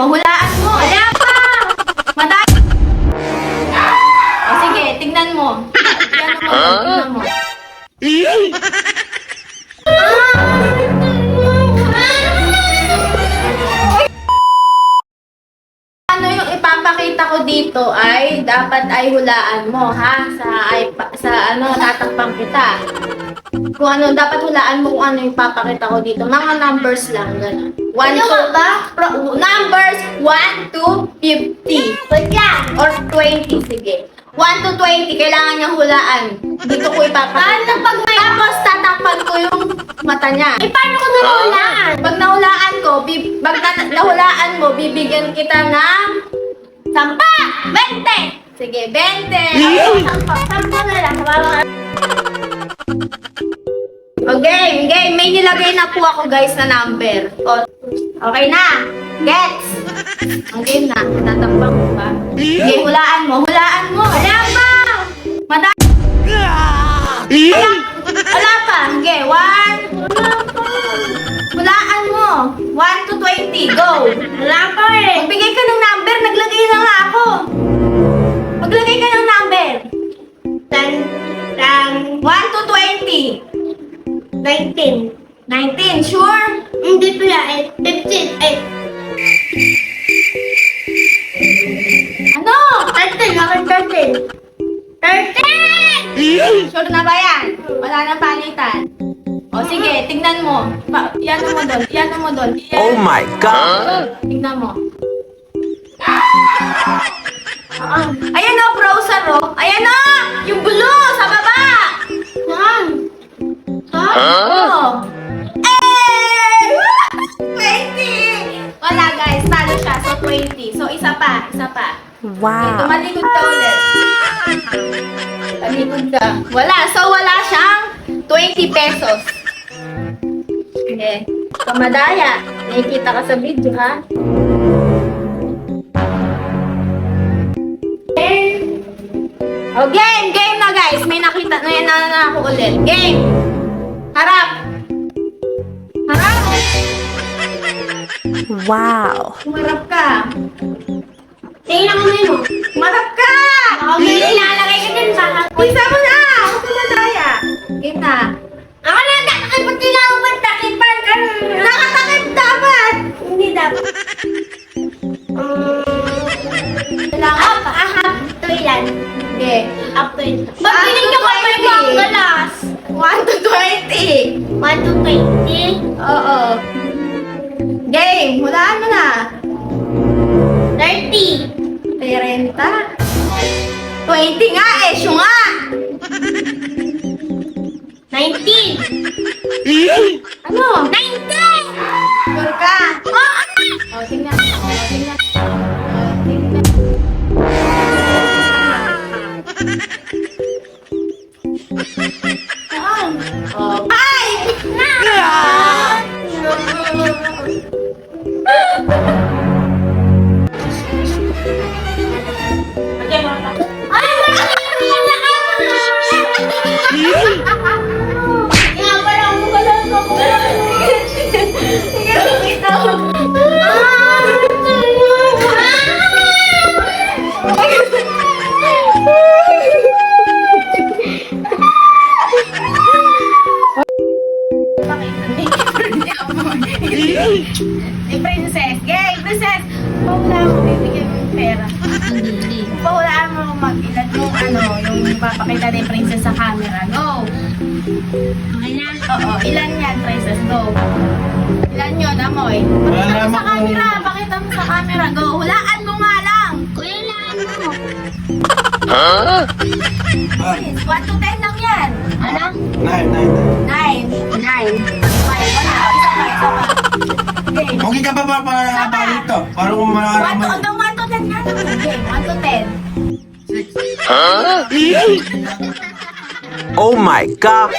mo, hulaan mo. Wala pa! Madami. O sige, tignan mo. Tignan mo. Ano yung ipapakita ko dito ay dapat ay hulaan mo ha sa ano tatakpan kita. Kung ano dapat hulaan mo kung ano yung ipapakita ko dito. Mga numbers lang ganun. Numbers 1 to 50. Wait lang! Or 20, sige. 1 to 20, kailangan niyang hulaan. Dito ko ipapakita. Tapos tatakpan ko yung mata niya. Eh, paano ko nahulaan? Pag nahulaan ko, nahulaan mo, bibigyan kita ng 10! 20! Sige, 20! Sampo na lang. Okay, game. May nilagay na po ako guys na number. O, okay na. Gets? Ang game na. Tatakpan ko ba? Sige, hulaan mo. Hulaan mo. Wala pa! Madami. Wala pa. Sige, 1. Hulaan mo. 1 to 20. Go. Wala pa eh! Magbigay ka ng number. Naglagay na nga ako. Maglagay ka ng number. 1 to 20. 19. 19. Sure? Hindi pala eh. 15. Eh. Ano? 13. Bakit 13? 13! Sure na ba yan? Wala nang palitan. O sige, tignan mo. Iyan mo doon. Iyan mo doon. Oh my God! Tignan mo. Ayan o, browser o. Ayan o! Yung blue sa baba! Saan? Oh. Eh! 20! Wala guys, talo siya. So 20. So isa pa. Okay, Wow! tumalikod ka ulit. Talikod ka. Wala. So wala siyang 20 pesos. Okay. Kamadaya. Nakikita ka sa video ha? Oh, game! Game na guys! May nakita na ako ulit. Game! Harap! Harap! Wow! Humarap ka! Tingnan mo yun. Humarap ka! May ilalagay ka dun sa Isa mo na! Huwag ka madaya. Game na. Ako na, nakakipot nila ako magtakipan ka. Nakatakip dapat! Hindi dapat. Kailangan pa. Up to ilan? Okay. Up to ilan? Ba't pinigyan ko pa yung mga galas? 1 to 20. 1 to 20? Oo. Game! Hulaan mo na. 30. 30. 20 nga eh! Siyo nga! 19. Ano? 19! Sure ka? Oo! O, tingnan. Tingnan. Tingnan. Saan? O, 5! Ay, nga pala ako galas ako. Princess. Game! Princess! Pahulaan mo, bibigyan mo yung pera. Pahulaan mo mag-ilan yung yung papakita ni Princess sa camera. Go! Okay na. Oo, ilan yan, Princess? Go! Ilan yun, Amoy? Pakita mo sa camera! Pakita mo sa camera! Go! Hulaan mo nga lang! Kuya lang mo. 1 to 10 lang yan! Ano? 9. 9. 9. Wala. Isa pa. Game. Okay ka ba para dito? Para kung malalaman. Hanggang 1 to 10 nga lang. Game. 1 to 10. Oh my God!